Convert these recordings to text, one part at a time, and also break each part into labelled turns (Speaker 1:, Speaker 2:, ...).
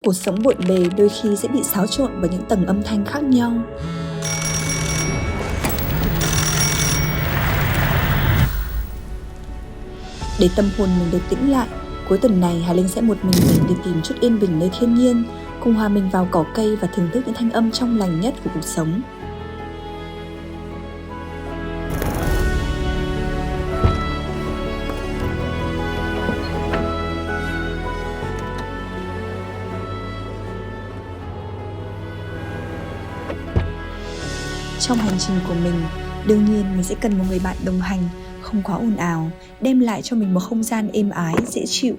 Speaker 1: Cuộc sống bộn bề đôi khi sẽ bị xáo trộn bởi những tầng âm thanh khác nhau. Để tâm hồn mình được tĩnh lại, cuối tuần này Hà Linh sẽ một mình đi tìm chút yên bình nơi thiên nhiên, cùng hòa mình vào cỏ cây và thưởng thức những thanh âm trong lành nhất của cuộc sống. Trong hành trình của mình, đương nhiên mình sẽ cần một người bạn đồng hành, không quá ồn ào, đem lại cho mình một không gian êm ái, dễ chịu.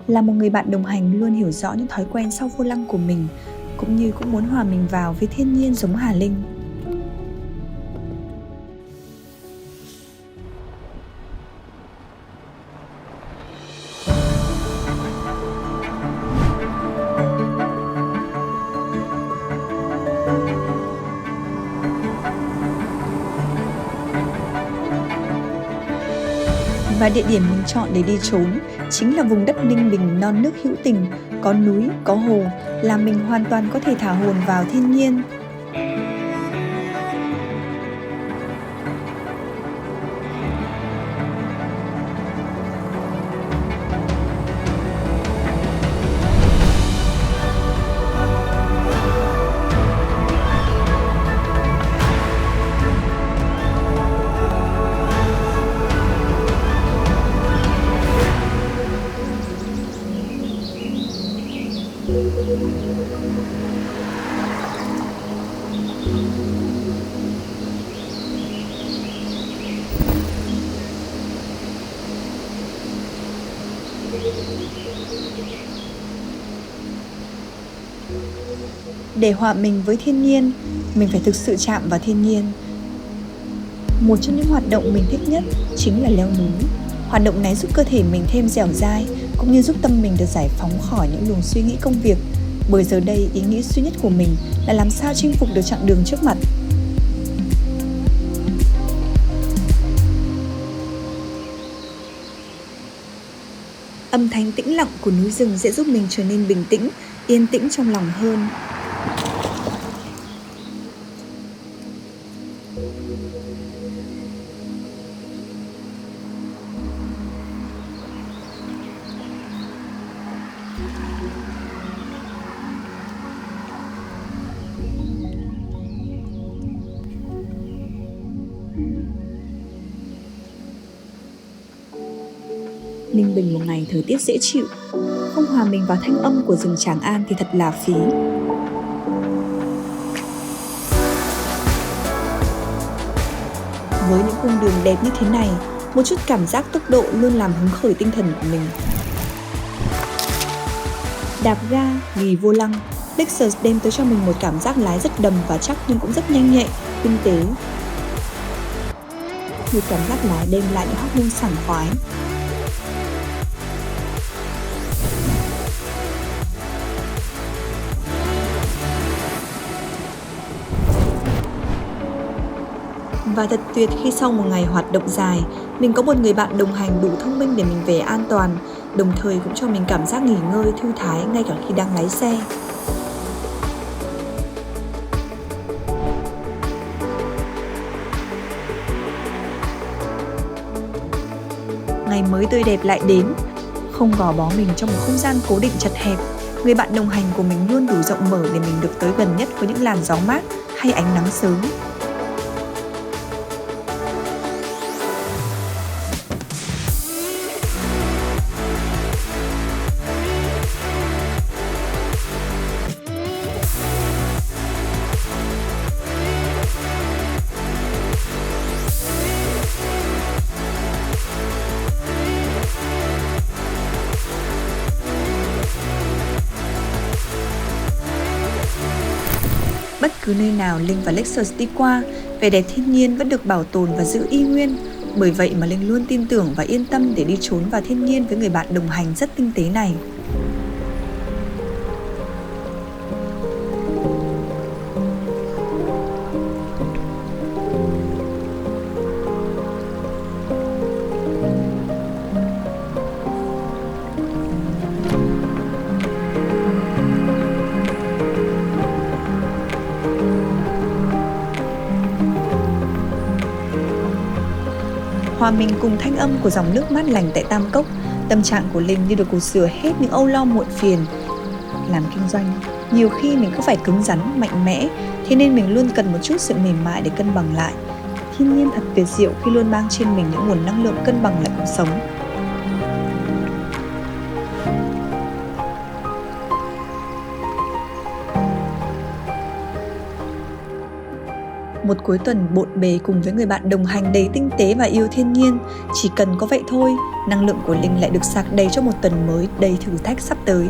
Speaker 1: Là một người bạn đồng hành luôn hiểu rõ những thói quen sau vô lăng của mình, cũng như cũng muốn hòa mình vào với thiên nhiên giống Hà Linh. Và địa điểm mình chọn để đi trốn chính là vùng đất Ninh Bình non nước hữu tình, có núi, có hồ, làm mình hoàn toàn có thể thả hồn vào thiên nhiên. Để hòa mình với thiên nhiên, mình phải thực sự chạm vào thiên nhiên. Một trong những hoạt động mình thích nhất chính là leo núi. Hoạt động này giúp cơ thể mình thêm dẻo dai, cũng như giúp tâm mình được giải phóng khỏi những luồng suy nghĩ công việc. Bởi giờ đây, ý nghĩ duy nhất của mình là làm sao chinh phục được chặng đường trước mặt. Âm thanh tĩnh lặng của núi rừng sẽ giúp mình trở nên bình tĩnh, yên tĩnh trong lòng hơn. Ninh Bình một ngày thời tiết dễ chịu, không hòa mình vào thanh âm của rừng Tràng An thì thật là phí. Với những cung đường đẹp như thế này, một chút cảm giác tốc độ luôn làm hứng khởi tinh thần của mình. Đạp ga, ghì vô lăng, Lexus đem tới cho mình một cảm giác lái rất đầm và chắc nhưng cũng rất nhanh nhạy, tinh tế. Một cảm giác lái đem lại những hormone sảng khoái. Và thật tuyệt khi sau một ngày hoạt động dài, mình có một người bạn đồng hành đủ thông minh để mình về an toàn, đồng thời cũng cho mình cảm giác nghỉ ngơi, thư thái ngay cả khi đang lái xe. Ngày mới tươi đẹp lại đến, không gò bó mình trong một không gian cố định chật hẹp. Người bạn đồng hành của mình luôn đủ rộng mở để mình được tới gần nhất với những làn gió mát hay ánh nắng sớm. Bất cứ nơi nào Linh và Lexus đi qua, vẻ đẹp thiên nhiên vẫn được bảo tồn và giữ y nguyên. Bởi vậy mà Linh luôn tin tưởng và yên tâm để đi trốn vào thiên nhiên với người bạn đồng hành rất tinh tế này. hòa mình cùng thanh âm của dòng nước mát lành tại Tam Cốc, tâm trạng của Linh như được cột sửa hết những âu lo muộn phiền. Làm kinh doanh, nhiều khi mình cứ phải cứng rắn, mạnh mẽ, thế nên mình luôn cần một chút sự mềm mại để cân bằng lại. Thiên nhiên thật tuyệt diệu khi luôn mang trên mình những nguồn năng lượng cân bằng lại cuộc sống. Một cuối tuần bộn bề cùng với người bạn đồng hành đầy tinh tế và yêu thiên nhiên. Chỉ cần có vậy thôi, năng lượng của Linh lại được sạc đầy cho một tuần mới đầy thử thách sắp tới.